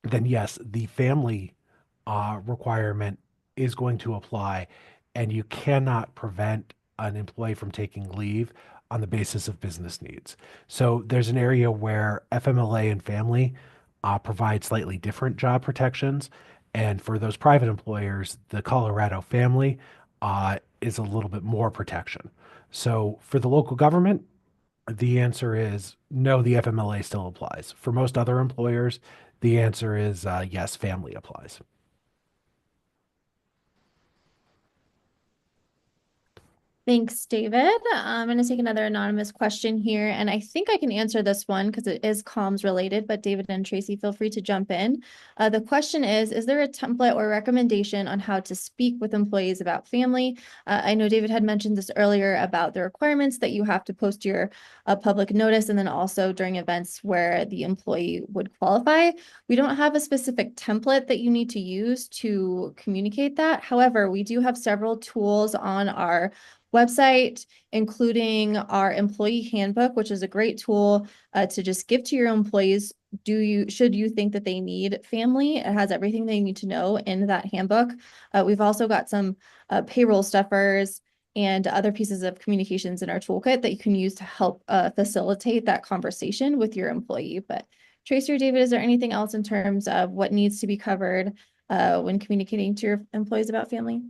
then yes, the family requirement is going to apply, and you cannot prevent an employee from taking leave on the basis of business needs. So there's an area where FMLA and family provide slightly different job protections. And for those private employers, the Colorado family is a little bit more protection. So for the local government, the answer is no, the FMLA still applies. For most other employers, the answer is yes, family applies. Thanks, David. I'm going to take another anonymous question here, and I think I can answer this one because it is comms related, but David and Tracy, feel free to jump in. The question is there a template or recommendation on how to speak with employees about family? I know David had mentioned this earlier about the requirements that you have to post your public notice, and then also during events where the employee would qualify. We don't have a specific template that you need to use to communicate that. However, we do have several tools on our website, including our employee handbook, which is a great tool to just give to your employees. Should you think that they need family? It has everything they need to know in that handbook. We've also got some payroll stuffers and other pieces of communications in our toolkit that you can use to help facilitate that conversation with your employee. But Tracy or David, is there anything else in terms of what needs to be covered when communicating to your employees about family?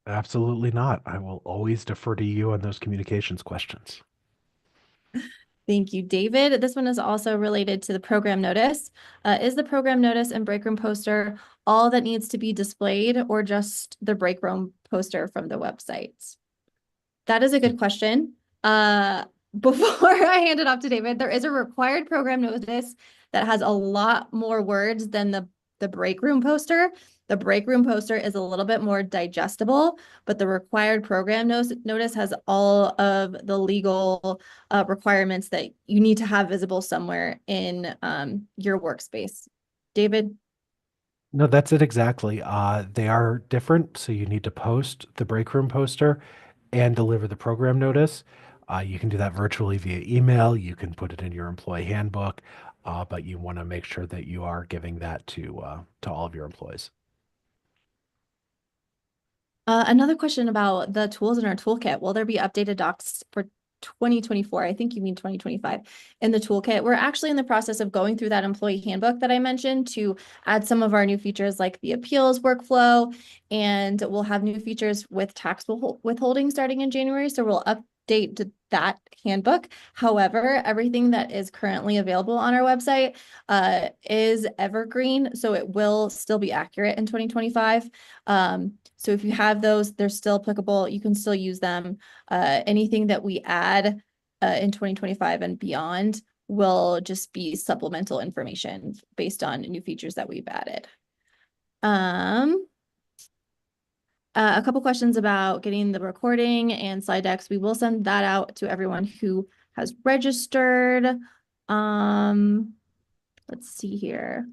Absolutely not. I will always defer to you on those communications questions. Thank you, David. This one is also related to the program notice. Is the program notice and break room poster all that needs to be displayed, or just the break room poster from the website? That is a good question. Before I hand it off to David, there is a required program notice that has a lot more words than the break room poster. The break room poster is a little bit more digestible, but the required program notice has all of the legal requirements that you need to have visible somewhere in your workspace. David? No, that's it exactly. They are different, so you need to post the break room poster and deliver the program notice. You can do that virtually via email. You can put it in your employee handbook, but you want to make sure that you are giving that to all of your employees. Another question about the tools in our toolkit. Will there be updated docs for 2024? I think you mean 2025 in the toolkit. We're actually in the process of going through that employee handbook that I mentioned to add some of our new features like the appeals workflow, and we'll have new features with tax withholding starting in January. So we'll update that handbook. However, everything that is currently available on our website is evergreen, so it will still be accurate in 2025. So if you have those, they're still applicable. You can still use them. Anything that we add in 2025 and beyond will just be supplemental information based on new features that we've added. A couple questions about getting the recording and slide decks. We will send that out to everyone who has registered. Let's see here.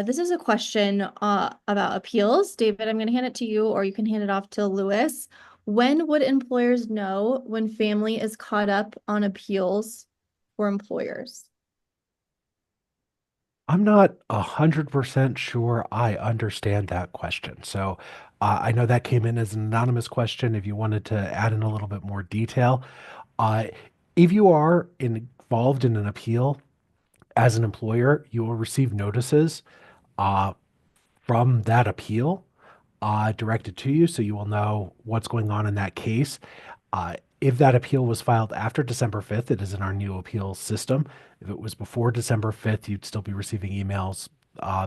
This is a question about appeals. David, I'm going to hand it to you, or you can hand it off to Lewis. When would employers know when family is caught up on appeals for employers? I'm not 100% sure I understand that question. So I know that came in as an anonymous question. If you wanted to add in a little bit more detail, uh, if you are involved in an appeal as an employer, you will receive notices uh, from that appeal directed to you, so you will know what's going on in that case. If that appeal was filed after December 5th, it is in our new appeal system. If it was before December 5th, you'd still be receiving emails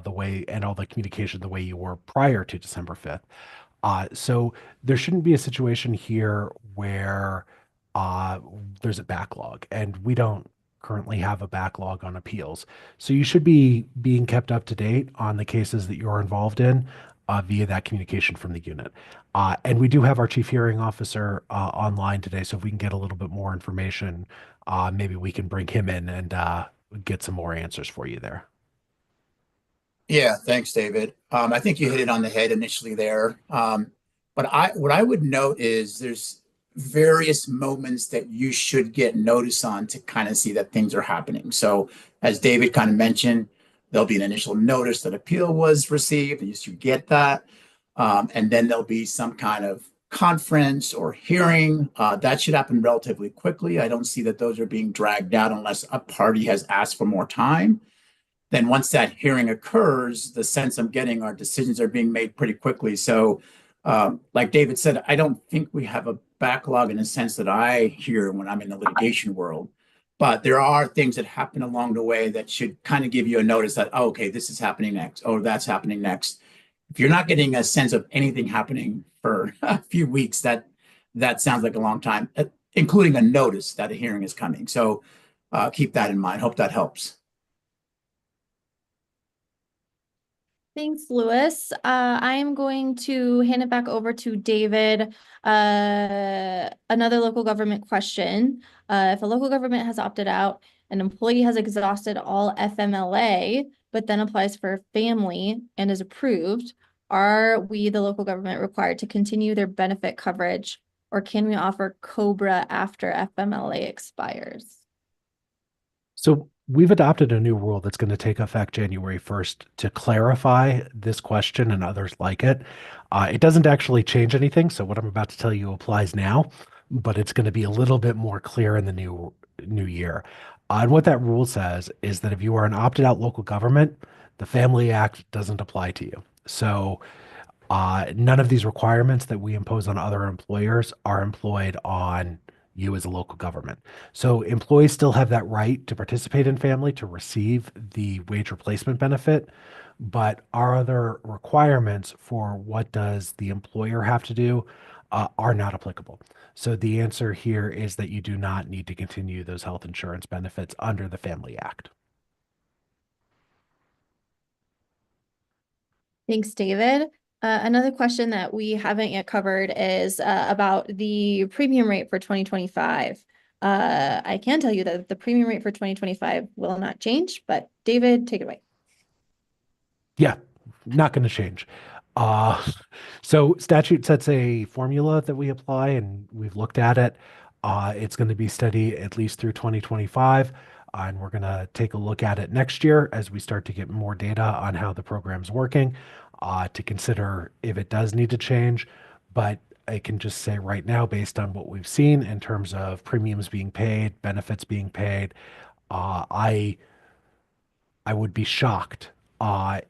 the way and all the communication the way you were prior to December 5th. So there shouldn't be a situation here where uh, there's a backlog, and we don't currently have a backlog on appeals. So you should be being kept up to date on the cases that you're involved in via that communication from the unit. And we do have our chief hearing officer online today, so if we can get a little bit more information, maybe we can bring him in and get some more answers for you there. Yeah, thanks, David. I think you hit it on the head initially there. But what I would note is there's various moments that you should get notice on to kind of see that things are happening. So as David kind of mentioned, there'll be an initial notice that appeal was received, and you should get that. And then there'll be some kind of conference or hearing. That should happen relatively quickly. I don't see that those are being dragged out unless a party has asked for more time. Then once that hearing occurs, the sense I'm getting are decisions are being made pretty quickly. So, like David said, I don't think we have a backlog in the sense that I hear when I'm in the litigation world. But there are things that happen along the way that should kind of give you a notice that, oh, okay, this is happening next, or that's happening next. If you're not getting a sense of anything happening for a few weeks, that sounds like a long time, including a notice that a hearing is coming. So keep that in mind. Hope that helps. Thanks, Lewis. I am going to hand it back over to David. Another local government question. If a local government has opted out, an employee has exhausted all FMLA, but then applies for FAMLI and is approved, are we, the local government, required to continue their benefit coverage, or can we offer COBRA after FMLA expires? So we've adopted a new rule that's going to take effect January 1st to clarify this question and others like it. It doesn't actually change anything, so what I'm about to tell you applies now, but it's going to be a little bit more clear in the new year. And what that rule says is that if you are an opted out local government, the Family Act doesn't apply to you. So none of these requirements that we impose on other employers are employed on you as a local government. So employees still have that right to participate in family, to receive the wage replacement benefit, but our other requirements for what does the employer have to do are not applicable. So the answer here is that you do not need to continue those health insurance benefits under the Family Act. Thanks, David. Another question that we haven't yet covered is about the premium rate for 2025. I can tell you that the premium rate for 2025 will not change, but David, take it away. Yeah, not going to change. Uh, so statute sets a formula that we apply, and we've looked at it. It's going to be steady at least through 2025, and we're going to take a look at it next year as we start to get more data on how the program's working, to consider if it does need to change. But I can just say right now, based on what we've seen in terms of premiums being paid, benefits being paid, I would be shocked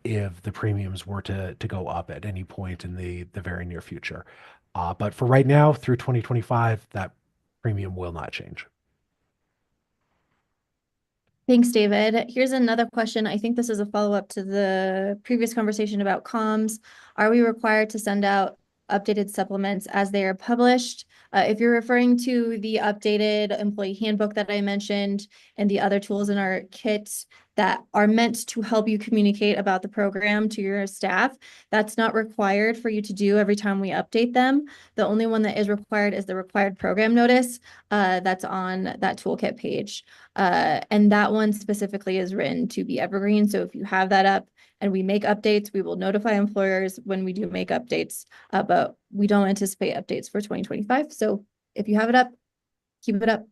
if the premiums were to go up at any point in the very near future. But for right now, through 2025, that premium will not change. Thanks, David. Here's another question. I think this is a follow-up to the previous conversation about comms. Are we required to send out updated supplements as they are published? If you're referring to the updated employee handbook that I mentioned and the other tools in our kit that are meant to help you communicate about the program to your staff, that's not required for you to do every time we update them. The only one that is required is the required program notice that's on that toolkit page. And that one specifically is written to be evergreen. So if you have that up and we make updates, we will notify employers when we do make updates, but we don't anticipate updates for 2025. So if you have it up, keep it up.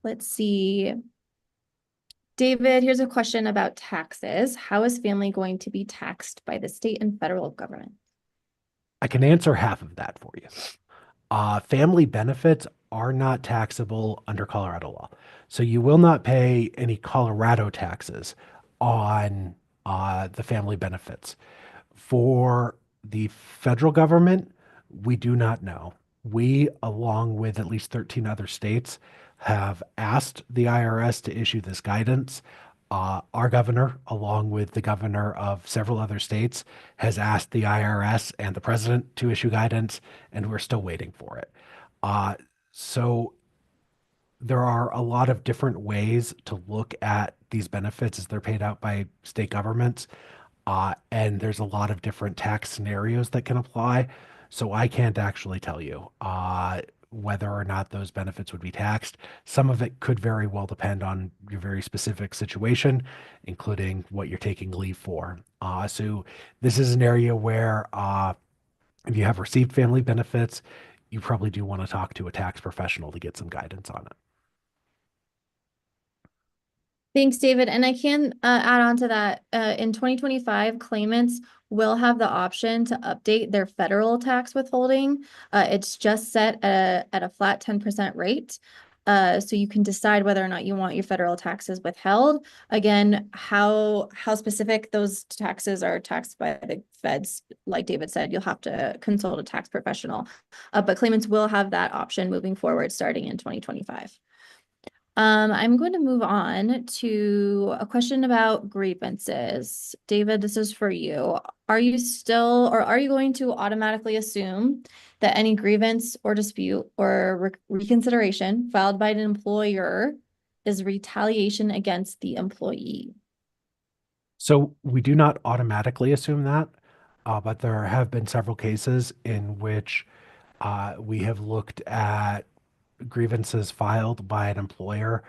Let's see. David, here's a question about taxes. How is family going to be taxed by the state and federal government? I can answer half of that for you. Family benefits are not taxable under Colorado law. So you will not pay any Colorado taxes on the family benefits. For the federal government, we do not know. We, along with at least 13 other states, have asked the IRS to issue this guidance. Our governor, along with the governor of several other states, has asked the IRS and the president to issue guidance, and we're still waiting for it. Uh, so there are a lot of different ways to look at these benefits as they're paid out by state governments. And there's a lot of different tax scenarios that can apply. So I can't actually tell you whether or not those benefits would be taxed. Some of it could very well depend on your very specific situation, including what you're taking leave for. So this is an area where if you have received family benefits, you probably do want to talk to a tax professional to get some guidance on it. Thanks, David. And I can add on to that. In 2025, claimants will have the option to update their federal tax withholding. It's just set at a flat 10% rate. So you can decide whether or not you want your federal taxes withheld. Again, how specific those taxes are taxed by the feds, like David said, you'll have to consult a tax professional. But claimants will have that option moving forward starting in 2025. I'm going to move on to a question about grievances. David, this is for you. Are you still, or are you going to automatically assume that any grievance or dispute or reconsideration filed by an employer is retaliation against the employee? So we do not automatically assume that, but there have been several cases in which we have looked at grievances filed by an employer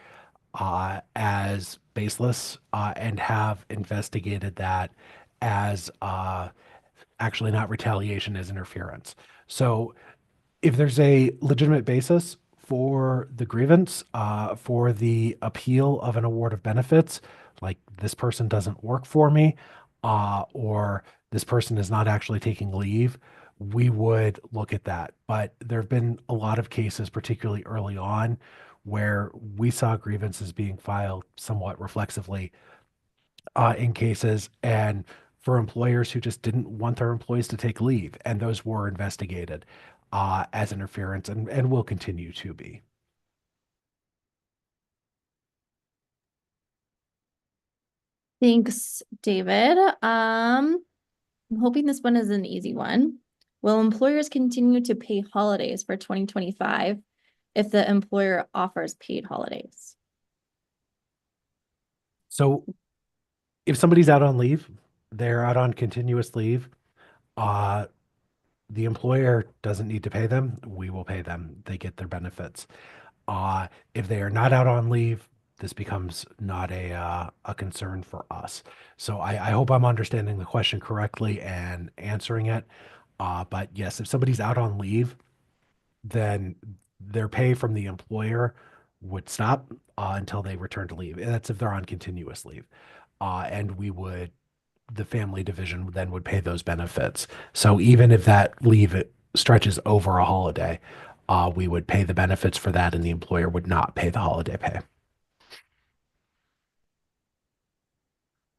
as baseless and have investigated that as actually not retaliation, as interference. So if there's a legitimate basis for the grievance, for the appeal of an award of benefits, like this person doesn't work for me, or this person is not actually taking leave, we would look at that. But there have been a lot of cases, particularly early on, where we saw grievances being filed somewhat reflexively in cases, and for employers who just didn't want their employees to take leave, and those were investigated as interference and will continue to be. Thanks, David. I'm hoping this one is an easy one. Will employers continue to pay holidays for 2025 if the employer offers paid holidays? So if somebody's out on leave, they're out on continuous leave, uh, the employer doesn't need to pay them. We will pay them. They get their benefits. If they are not out on leave, this becomes not a concern for us. So I hope I'm understanding the question correctly and answering it. But yes, if somebody's out on leave, then their pay from the employer would stop until they return to leave. And that's if they're on continuous leave. And the family division then would pay those benefits. So even if that leave stretches over a holiday, we would pay the benefits for that, and the employer would not pay the holiday pay.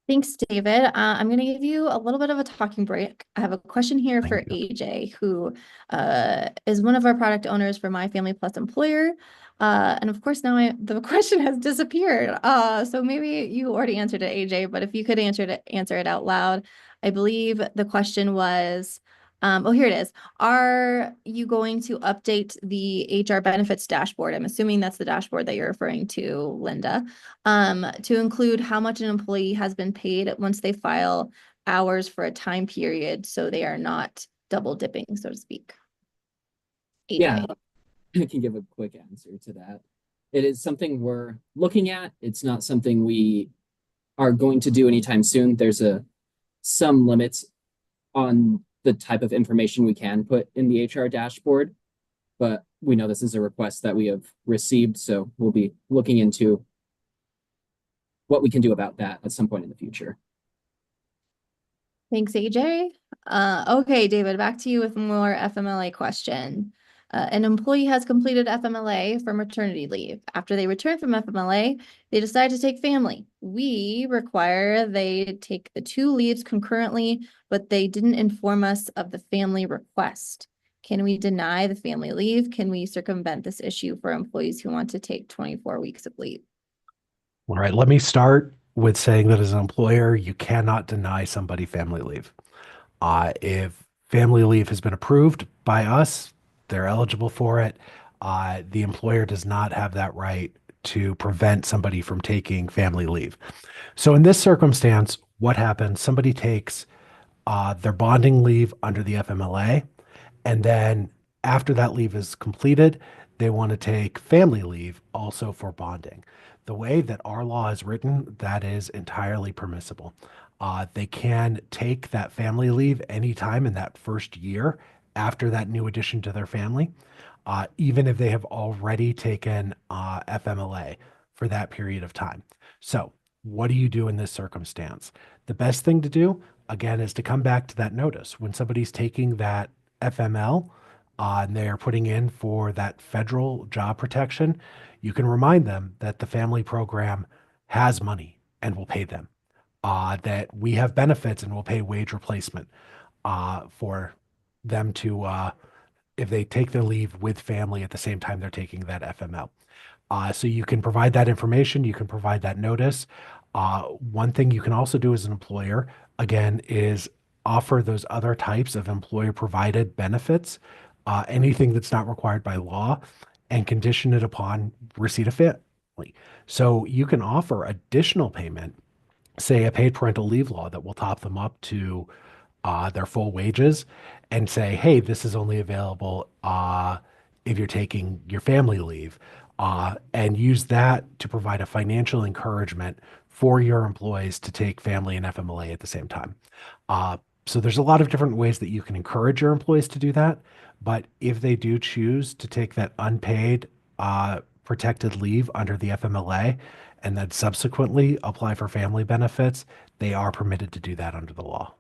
Thanks, David. I'm going to give you a little bit of a talking break. I have a question here for Thank you. AJ, who is one of our product owners for My Family Plus Employer. And of course, now the question has disappeared. So maybe you already answered it, AJ, but if you could answer it out loud. I believe the question was, oh, here it is. Are you going to update the HR benefits dashboard? I'm assuming that's the dashboard that you're referring to, Linda, to include how much an employee has been paid once they file hours for a time period, so they are not double dipping, so to speak. AJ. Yeah, I can give a quick answer to that. It is something we're looking at. It's not something we are going to do anytime soon. There's some limits on the type of information we can put in the HR dashboard, but we know this is a request that we have received, so we'll be looking into what we can do about that at some point in the future. Thanks, AJ. Okay, David, back to you with more FMLA question. An employee has completed FMLA from maternity leave. After they return from FMLA, they decide to take family. We require they take the 2 leaves concurrently, but they didn't inform us of the family request. Can we deny the family leave? Can we circumvent this issue for employees who want to take 24 weeks of leave? All right, let me start with saying that as an employer, you cannot deny somebody family leave. If family leave has been approved by us, they're eligible for it. The employer does not have that right to prevent somebody from taking family leave. So in this circumstance, what happens? Somebody takes their bonding leave under the FMLA, and then after that leave is completed, they want to take family leave also for bonding. The way that our law is written, that is entirely permissible. They can take that family leave anytime in that first year after that new addition to their family, even if they have already taken FMLA for that period of time. So, what do you do in this circumstance? The best thing to do, again, is to come back to that notice. When somebody's taking that FML and they're putting in for that federal job protection, you can remind them that the family program has money and will pay them, that we have benefits and will pay wage replacement for them to, if they take their leave with family at the same time they're taking that FML. So you can provide that information, you can provide that notice. One thing you can also do as an employer, again, is offer those other types of employer provided benefits, anything that's not required by law, and condition it upon receipt of family. So you can offer additional payment, say a paid parental leave law that will top them up to their full wages, and say, hey, this is only available if you're taking your family leave, and use that to provide a financial encouragement for your employees to take family and FMLA at the same time. So there's a lot of different ways that you can encourage your employees to do that. But if they do choose to take that unpaid protected leave under the FMLA and then subsequently apply for family benefits, they are permitted to do that under the law.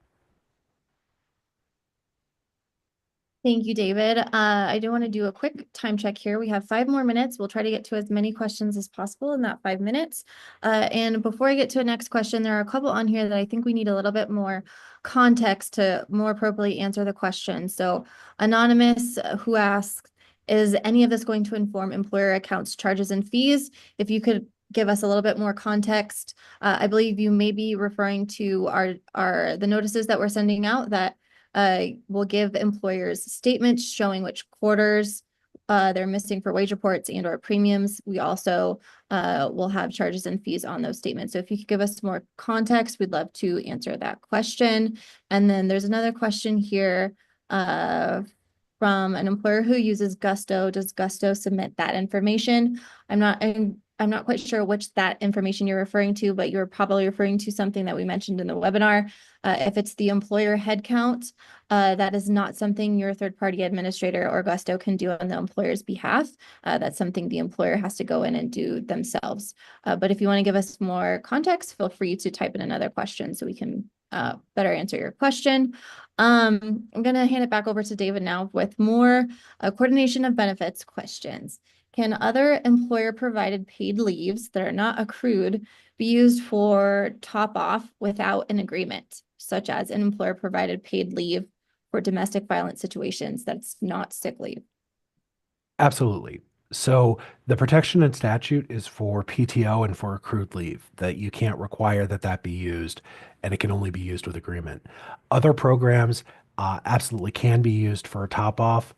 Thank you, David. I do want to do a quick time check here. We have 5 more minutes. We'll try to get to as many questions as possible in that 5 minutes. And before I get to the next question, there are a couple on here that I think we need a little bit more context to more appropriately answer the question. So Anonymous, who asks, is any of this going to inform employer accounts, charges, and fees? If you could give us a little bit more context. I believe you may be referring to the notices that we're sending out that will give employers statements showing which quarters they're missing for wage reports and or premiums. We also will have charges and fees on those statements. So if you could give us more context, we'd love to answer that question. And then there's another question here from an employer who uses Gusto. Does Gusto submit that information? I'm I'm not quite sure which that information you're referring to, but you're probably referring to something that we mentioned in the webinar. If it's the employer headcount, that is not something your third-party administrator or Gusto can do on the employer's behalf. That's something the employer has to go in and do themselves. But if you want to give us more context, feel free to type in another question so we can better answer your question. I'm going to hand it back over to David now with more coordination of benefits questions. Can other employer-provided paid leaves that are not accrued be used for top-off without an agreement, such as an employer-provided paid leave for domestic violence situations that's not sick leave? Absolutely. So the protection in statute is for PTO and for accrued leave, that you can't require that that be used, and it can only be used with agreement. Other programs absolutely can be used for a top off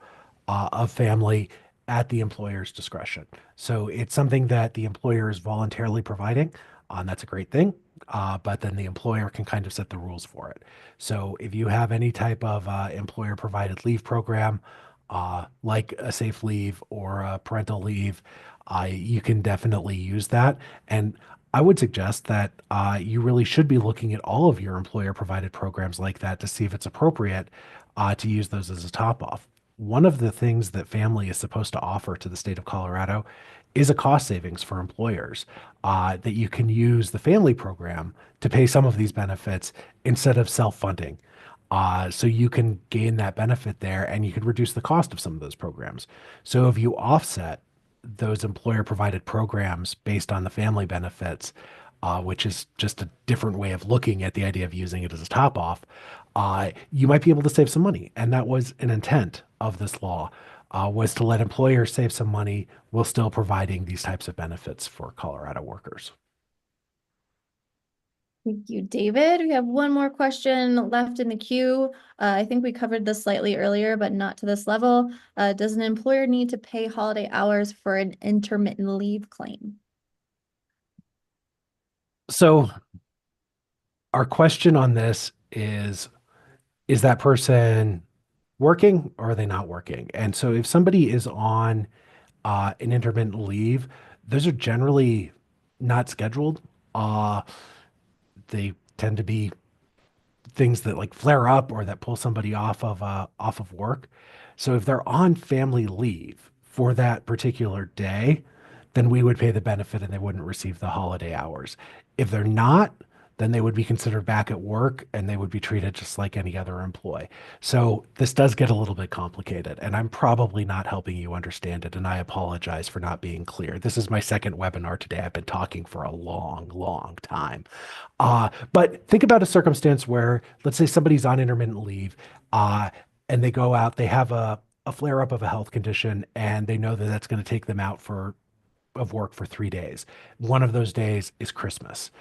of family at the employer's discretion. So it's something that the employer is voluntarily providing, and that's a great thing. But then the employer can kind of set the rules for it. So if you have any type of employer provided leave program, like a safe leave or a parental leave, you can definitely use that. And I would suggest that you really should be looking at all of your employer provided programs like that to see if it's appropriate to use those as a top off. One of the things that family is supposed to offer to the state of Colorado is a cost savings for employers, that you can use the family program to pay some of these benefits instead of self-funding. So you can gain that benefit there and you can reduce the cost of some of those programs. So if you offset those employer provided programs based on the family benefits, which is just a different way of looking at the idea of using it as a top off, you might be able to save some money. And that was an intent of this law, was to let employers save some money while still providing these types of benefits for Colorado workers. Thank you, David. We have one more question left in the queue. I think we covered this slightly earlier, but not to this level. Does an employer need to pay holiday hours for an intermittent leave claim? So our question on this is that person working or are they not working? And so if somebody is on an intermittent leave, those are generally not scheduled. They tend to be things that like flare up or that pull somebody off of work. So if they're on family leave for that particular day, then we would pay the benefit and they wouldn't receive the holiday hours. If they're not, then they would be considered back at work and they would be treated just like any other employee. So this does get a little bit complicated, and I'm probably not helping you understand it, and I apologize for not being clear. This is my second webinar today. I've been talking for a long, long time. But think about a circumstance where, let's say somebody's on intermittent leave, and they go out, they have a flare up of a health condition, and they know that that's going to take them out of work for 3 days. One of those days is Christmas.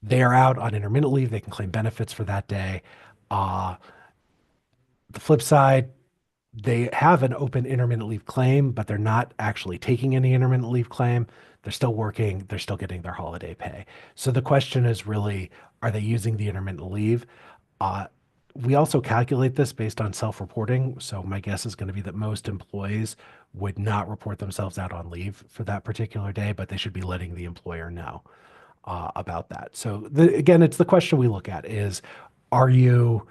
They are out on intermittent leave. They can claim benefits for that day. The flip side, they have an open intermittent leave claim, but they're not actually taking any intermittent leave claim. They're still working. They're still getting their holiday pay. So the question is really, are they using the intermittent leave? We also calculate this based on self-reporting. So my guess is going to be that most employees would not report themselves out on leave for that particular day, but they should be letting the employer know about that. So again, it's the question we look at is, are you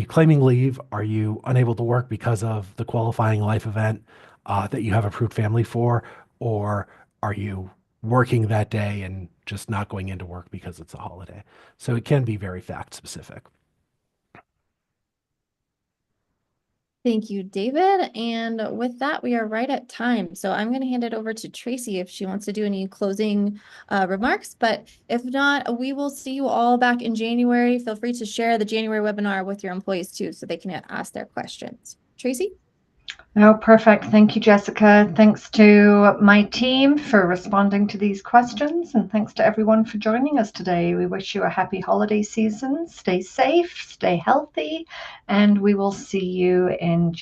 claiming leave? Are you unable to work because of the qualifying life event that you have approved family for? Or are you working that day and just not going into work because it's a holiday? So it can be very fact specific. Thank you, David. And with that, we are right at time. So I'm going to hand it over to Tracy if she wants to do any closing remarks. But if not, we will see you all back in January. Feel free to share the January webinar with your employees too, so they can ask their questions. Tracy? Oh, perfect. Thank you, Jessica. Thanks to my team for responding to these questions, and thanks to everyone for joining us today. We wish you a happy holiday season. Stay safe, stay healthy, and we will see you in January.